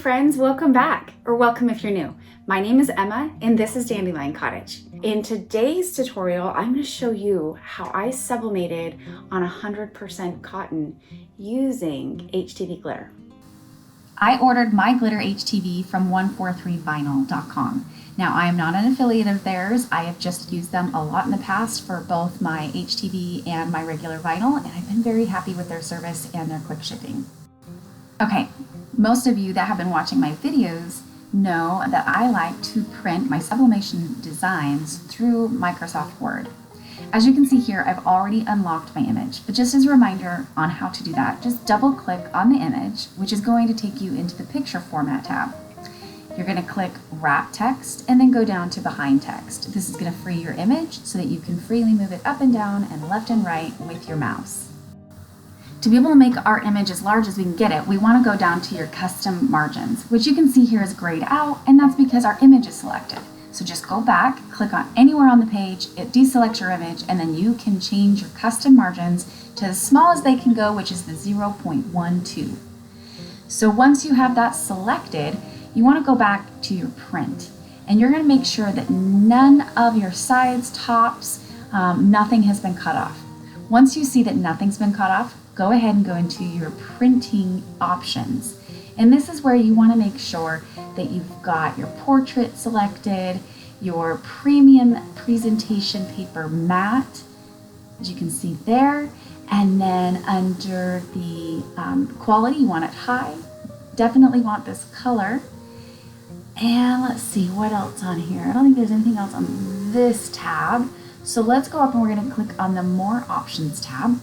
friends, welcome back, or welcome if you're new. My name is Emma and this is Dandelion Cottage. In today's tutorial, I'm going to show you how I sublimated on 100% cotton using HTV glitter. I ordered my Glitter HTV from 143vinyl.com. Now, I am not an affiliate of theirs. I have just used them a lot in the past for both my HTV and my regular vinyl, and I've been very happy with their service and their quick shipping. Okay, most of you that have been watching my videos know that I like to print my sublimation designs through Microsoft Word. As you can see here, I've already unlocked my image, but just as a reminder on how to do that, just double click on the image, which is going to take you into the picture format tab. You're going to click wrap text and then go down to behind text. This is going to free your image so that you can freely move it up and down and left and right with your mouse. To be able to make our image as large as we can get it, we want to go down to your custom margins, which you can see here is grayed out, and that's because our image is selected. So just go back, click on anywhere on the page, it deselects your image, and then you can change your custom margins to as small as they can go, which is the 0.12. So once you have that selected, you want to go back to your print, and you're going to make sure that none of your sides, tops, nothing has been cut off. Once you see that nothing's been cut off, go ahead and go into your printing options. And this is where you want to make sure that you've got your portrait selected, your premium presentation paper matte, as you can see there, and then under the quality, you want it high. Definitely want this color. And let's see what else on here. I don't think there's anything else on this tab. So let's go up and we're going to click on the More Options tab.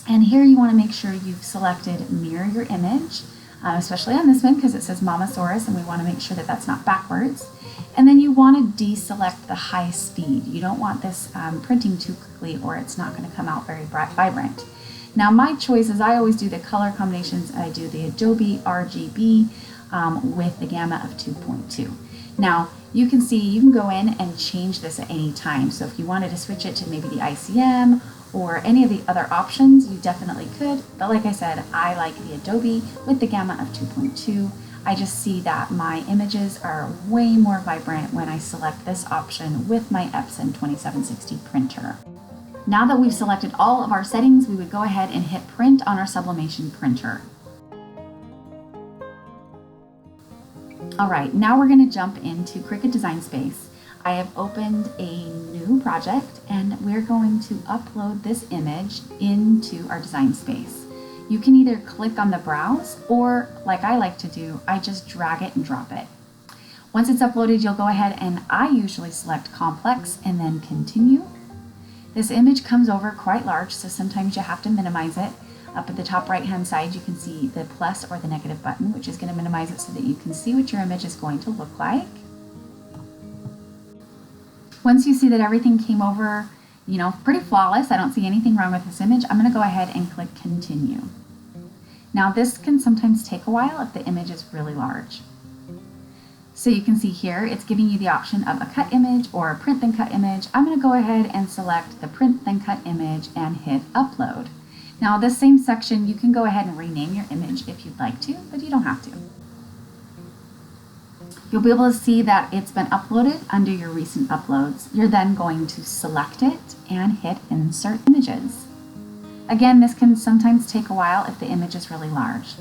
And here you want to make sure you've selected Mirror Your Image, especially on this one because it says Mamasaurus and we want to make sure that that's not backwards. And then you want to deselect the high speed. You don't want this printing too quickly or it's not going to come out very bright, vibrant. Now my choice is I always do the color combinations. I do the Adobe RGB with the gamma of 2.2. Now you can see you can go in and change this at any time. So if you wanted to switch it to maybe the ICM or any of the other options, you definitely could. But like I said, I like the Adobe with the gamma of 2.2. I just see that my images are way more vibrant when I select this option with my Epson 2760 printer. Now that we've selected all of our settings, we would go ahead and hit print on our sublimation printer. All right, now we're going to jump into Cricut Design Space. I have opened a new project and we're going to upload this image into our design space. You can either click on the browse or, like I like to do, I just drag it and drop it. Once it's uploaded, you'll go ahead and I usually select complex and then continue. This image comes over quite large, so sometimes you have to minimize it. Up at the top right hand side, you can see the plus or the negative button, which is going to minimize it so that you can see what your image is going to look like. Once you see that everything came over, pretty flawless, I don't see anything wrong with this image, I'm going to go ahead and click continue. Now this can sometimes take a while if the image is really large. So you can see here, it's giving you the option of a cut image or a print then cut image. I'm going to go ahead and select the print then cut image and hit upload. Now this same section, you can go ahead and rename your image if you'd like to, but you don't have to. You'll be able to see that it's been uploaded under your recent uploads. You're then going to select it and hit insert images. Again, this can sometimes take a while if the image is really large.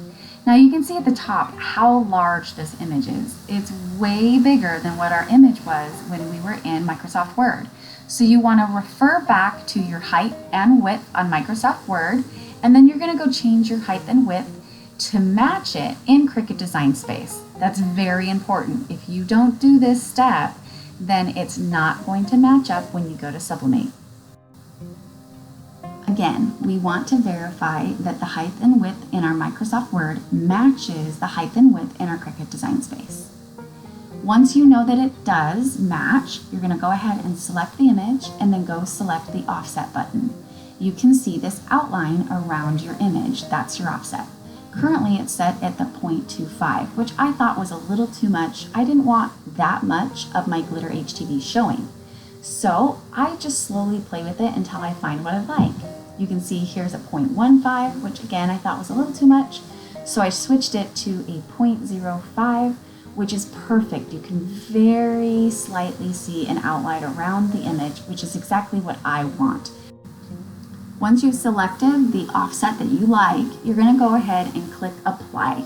Now you can see at the top how large this image is. It's way bigger than what our image was when we were in Microsoft Word. So you want to refer back to your height and width on Microsoft Word, and then you're going to go change your height and width to match it in Cricut Design Space. That's very important. If you don't do this step, then it's not going to match up when you go to Sublimate. Again, we want to verify that the height and width in our Microsoft Word matches the height and width in our Cricut Design Space. Once you know that it does match, you're going to go ahead and select the image and then go select the offset button. You can see this outline around your image. That's your offset. Currently it's set at the 0.25, which I thought was a little too much. I didn't want that much of my Glitter HTV showing. So I just slowly play with it until I find what I like. You can see here's a 0.15, which again I thought was a little too much. So I switched it to a 0.05, which is perfect. You can very slightly see an outline around the image, which is exactly what I want. Once you've selected the offset that you like, you're going to go ahead and click Apply.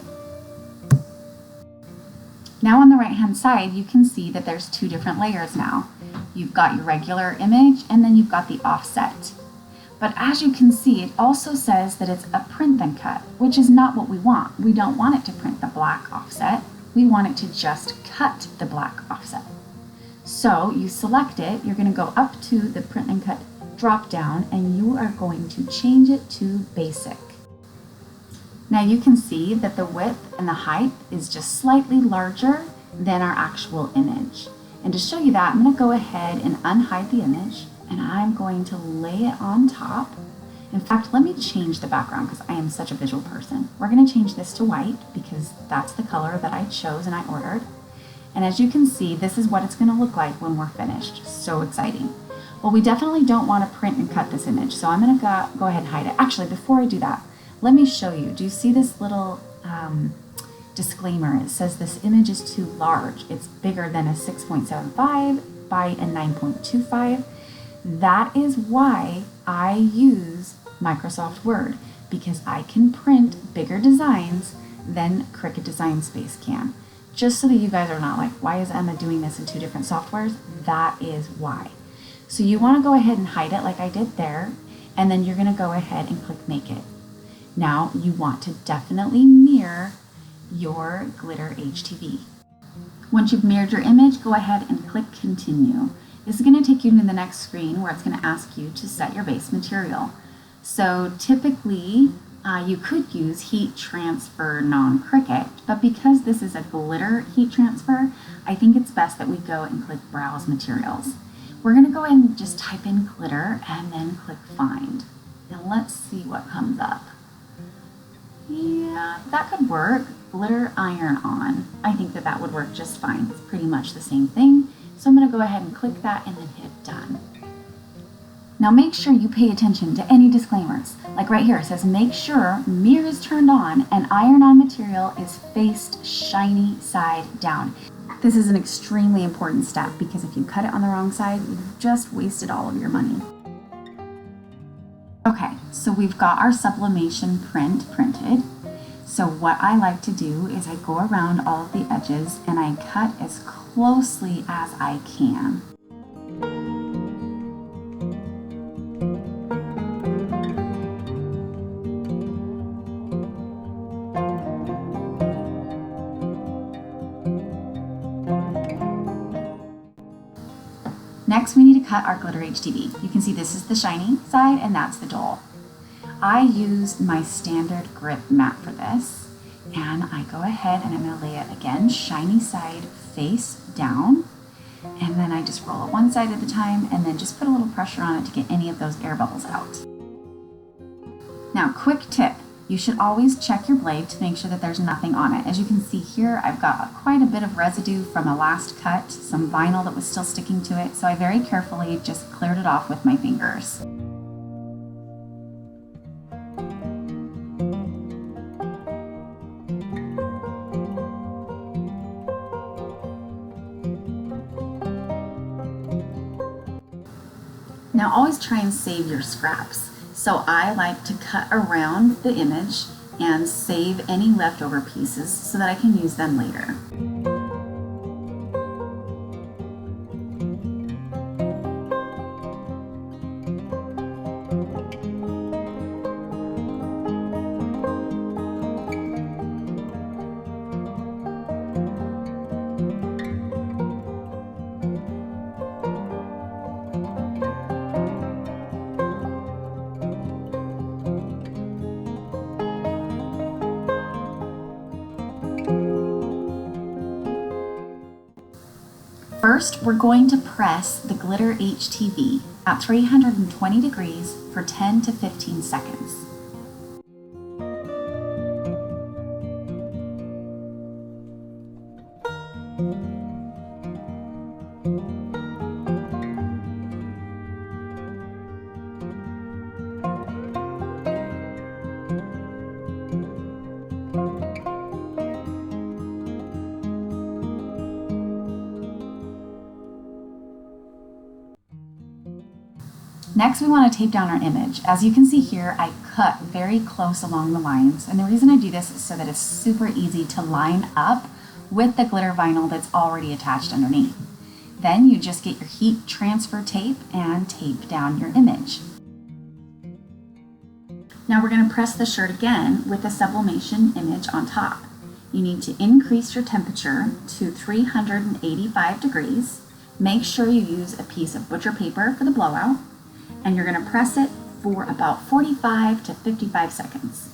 Now on the right hand side, you can see that there's two different layers now. You've got your regular image and then you've got the offset. But as you can see, it also says that it's a print then cut, which is not what we want. We don't want it to print the black offset. We want it to just cut the black offset. So you select it, you're going to go up to the print and cut drop down and you are going to change it to basic. Now you can see that the width and the height is just slightly larger than our actual image. And to show you that, I'm going to go ahead and unhide the image and I'm going to lay it on top. In fact, let me change the background because I am such a visual person. We're going to change this to white because that's the color that I chose and I ordered. And as you can see, this is what it's going to look like when we're finished. So exciting. Well, we definitely don't want to print and cut this image, so I'm going to go ahead and hide it. Actually, before I do that, let me show you. Do you see this little disclaimer? It says this image is too large. It's bigger than a 6.75 by a 9.25. That is why I use Microsoft Word, because I can print bigger designs than Cricut Design Space can. Just so that you guys are not like, why is Emma doing this in two different softwares? That is why. So you want to go ahead and hide it like I did there, and then you're going to go ahead and click Make It. Now you want to definitely mirror your Glitter HTV. Once you've mirrored your image, go ahead and click Continue. This is going to take you to the next screen where it's going to ask you to set your base material. So typically you could use heat transfer non-Cricut, but because this is a glitter heat transfer, I think it's best that we go and click Browse Materials. We're going to go ahead and just type in glitter and then click Find. Now let's see what comes up. Yeah, that could work. Glitter iron-on. I think that would work just fine. It's pretty much the same thing. So I'm going to go ahead and click that and then hit Done. Now make sure you pay attention to any disclaimers. Like right here, it says make sure mirror is turned on and iron-on material is faced shiny side down. This is an extremely important step because if you cut it on the wrong side, you've just wasted all of your money. Okay, so we've got our sublimation print printed. So what I like to do is I go around all of the edges and I cut as closely as I can. Next, we need to cut our Glitter HTV. You can see this is the shiny side and that's the dull. I use my standard grip mat for this, and I go ahead and I'm going to lay it again, shiny side face down, and then I just roll it one side at a time and then just put a little pressure on it to get any of those air bubbles out. Now, quick tip. You should always check your blade to make sure that there's nothing on it. As you can see here, I've got quite a bit of residue from a last cut, some vinyl that was still sticking to it, so I very carefully just cleared it off with my fingers. Now always try and save your scraps. So I like to cut around the image and save any leftover pieces so that I can use them later. First, we're going to press the Glitter HTV at 320 degrees for 10 to 15 seconds. Next, we want to tape down our image. As you can see here, I cut very close along the lines. And the reason I do this is so that it's super easy to line up with the glitter vinyl that's already attached underneath. Then you just get your heat transfer tape and tape down your image. Now we're going to press the shirt again with the sublimation image on top. You need to increase your temperature to 385 degrees. Make sure you use a piece of butcher paper for the blowout, and you're going to press it for about 45 to 55 seconds.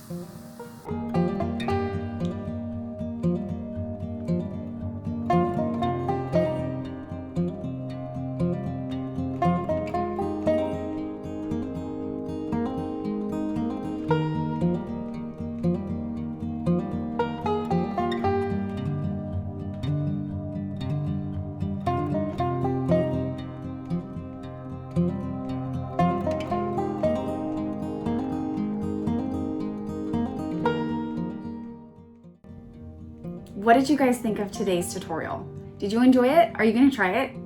What did you guys think of today's tutorial? Did you enjoy it? Are you going to try it?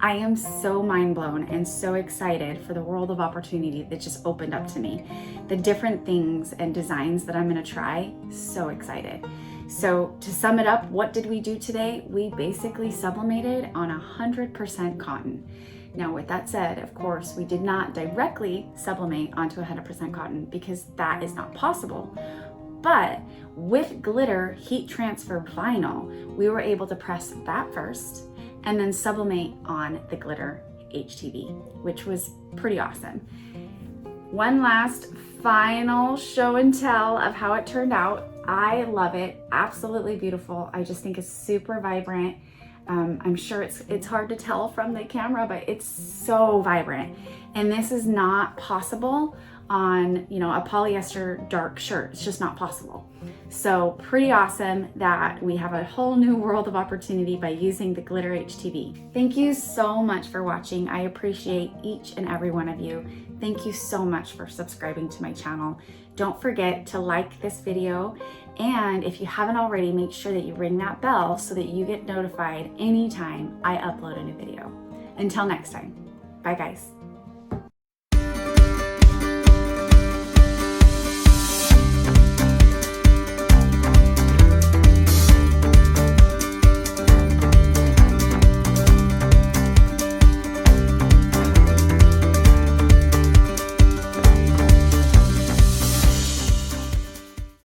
I am so mind blown and so excited for the world of opportunity that just opened up to me. The different things and designs that I'm going to try, so excited. So to sum it up, what did we do today? We basically sublimated on 100% cotton. Now with that said, of course, we did not directly sublimate onto 100% cotton because that is not possible. But with glitter heat transfer vinyl, we were able to press that first and then sublimate on the Glitter HTV, which was pretty awesome. One last final show and tell of how it turned out. I love it, absolutely beautiful. I just think it's super vibrant. I'm sure it's hard to tell from the camera, but it's so vibrant. And this is not possible on, a polyester dark shirt. It's just not possible. So pretty awesome that we have a whole new world of opportunity by using the Glitter HTV. Thank you so much for watching. I appreciate each and every one of you. Thank you so much for subscribing to my channel. Don't forget to like this video, and if you haven't already, make sure that you ring that bell so that you get notified anytime I upload a new video. Until next time, bye guys.